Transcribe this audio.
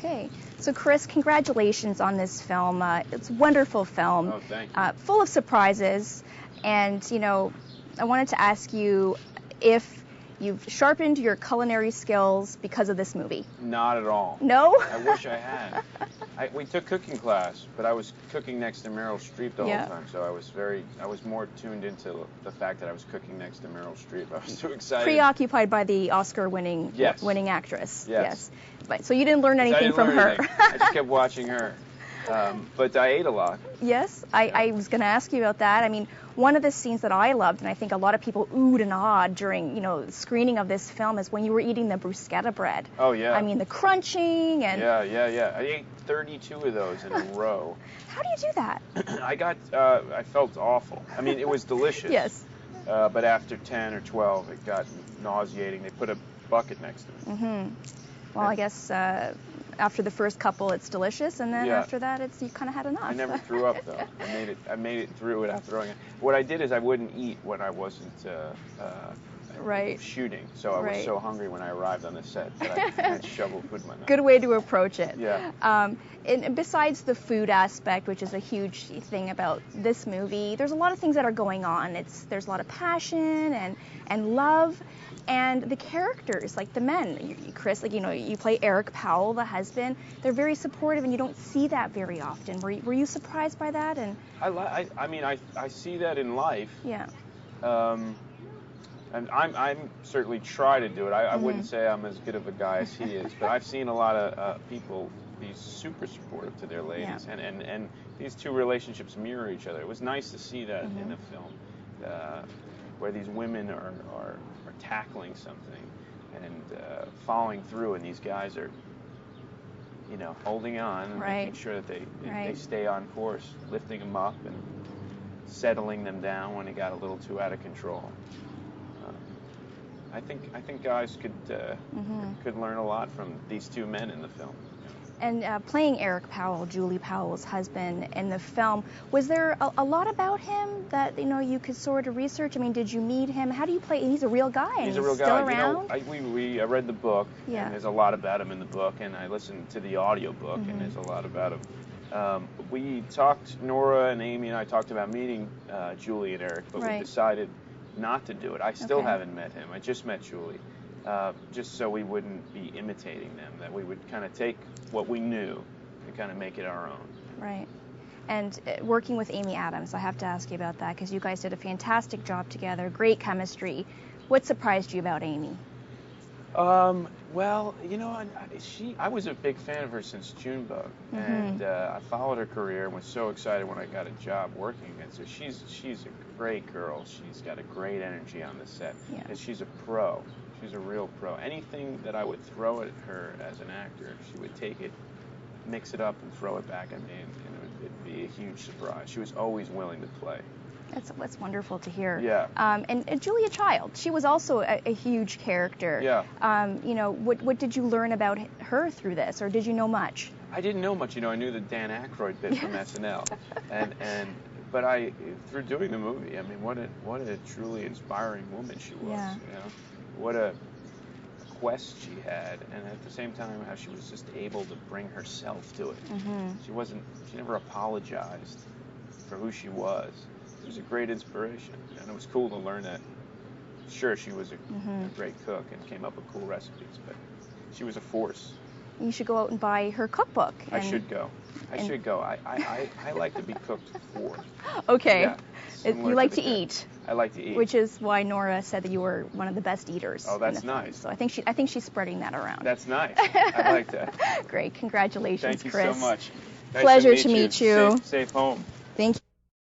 Okay. So, Chris, congratulations on this film. It's a wonderful film. Oh, thank you. Full of surprises. And, I wanted to ask you if you've sharpened your culinary skills because of this movie. Not at all. No? I wish I had. We took cooking class, but I was cooking next to Meryl Streep the whole time, so I was more tuned into the fact that I was cooking next to Meryl Streep. I was too excited. Preoccupied by the Oscar-winning winning actress. Yes. But so you didn't learn anything from her. I just kept watching her. But I ate a lot. Yes, I was going to ask you about that. I mean, one of the scenes that I loved, and I think a lot of people oohed and awed during, screening of this film, is when you were eating the bruschetta bread. Oh, yeah. I mean, the crunching and... Yeah. I ate 32 of those in a row. How do you do that? I felt awful. I mean, it was delicious. Yes. But after 10 or 12, it got nauseating. They put a bucket next to me. Mm-hmm. Well, I guess after the first couple, it's delicious, and then after that, you kind of had enough. I never threw up though. I made it through without throwing it. What I did is I wouldn't eat when I wasn't shooting. So I was so hungry when I arrived on the set that I had shovel food in my mouth. Good way to approach it. Yeah. And besides the food aspect, which is a huge thing about this movie, there's a lot of things that are going on. There's a lot of passion and love. And the characters, like the men, Chris, you play Eric Powell, the husband. They're very supportive, and you don't see that very often. Were you surprised by that? And I see that in life. Yeah. And I'm certainly try to do it. I wouldn't say I'm as good of a guy as he is, but I've seen a lot of people be super supportive to their ladies, and these two relationships mirror each other. It was nice to see that in the film, where these women are tackling something and following through, and these guys are, holding on and making sure that they stay on course, lifting them up and settling them down when it got a little too out of control. I think guys could learn a lot from these two men in the film. And playing Eric Powell, Julie Powell's husband, in the film, was there a lot about him that you could sort of research? I mean, did you meet him? How do you play? He's a real guy. He's a real guy. Still around? We read the book, and there's a lot about him in the book, and I listened to the audio book, and there's a lot about him. We talked, Nora and Amy and I talked about meeting Julie and Eric, but we decided not to do it. I still haven't met him. I just met Julie. Just so we wouldn't be imitating them, that we would kind of take what we knew and kind of make it our own. Right. And working with Amy Adams, I have to ask you about that, because you guys did a fantastic job together, great chemistry. What surprised you about Amy? Well, I was a big fan of her since Junebug, and I followed her career and was so excited when I got a job working against her. She's a great girl. She's got a great energy on the set, and she's a pro. She's a real pro. Anything that I would throw at her as an actor, she would take it, mix it up, and throw it back at me, and it'd be a huge surprise. She was always willing to play. That's wonderful to hear. Yeah. And Julia Child, she was also a huge character. Yeah. What did you learn about her through this, or did you know much? I didn't know much. I knew the Dan Aykroyd bit from SNL, but through doing the movie, I mean, what a truly inspiring woman she was. Yeah. What a quest she had, and at the same time, how she was just able to bring herself to it. She never apologized for who she was. It was a great inspiration, and it was cool to learn that. Sure, she was a great cook and came up with cool recipes, but she was a force. You should go out and buy her cookbook. I should go. I like to be cooked for. Okay. Yeah, you like to eat. I like to eat. Which is why Nora said that you were one of the best eaters. Oh, that's nice. So I think she's spreading that around. That's nice. I like that. Great. Congratulations, Thank you Chris. so much. Nice Pleasure to meet you. Safe home.